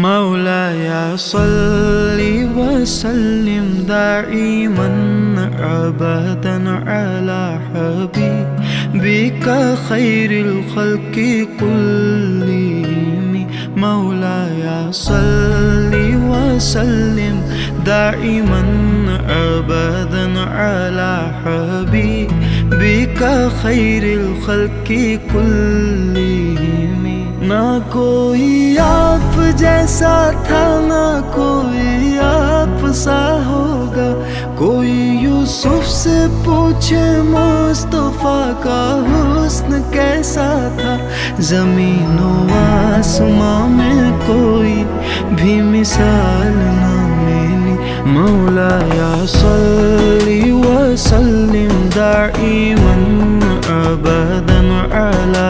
मौलाया सल्लि वसल्लिम दाइमन अबदन अला हबीबिका खैरिल खल्क़ि कुल्लिहिम। मौलाया सल्लि वसल्लिम दाइमन अबदन अला हबीबिका खैरिल खल्क़ि कुल्लिहिम। ना कोई आप जैसा था, ना कोई आप सा होगा। कोई यूसुफ से पूछे मुस्तफा का हुस्न कैसा था। ज़मीन व आसमां में कोई भी मिसाल ना मिली। मौलाया सल्लि व सल्लिम दाइमन अबदन अला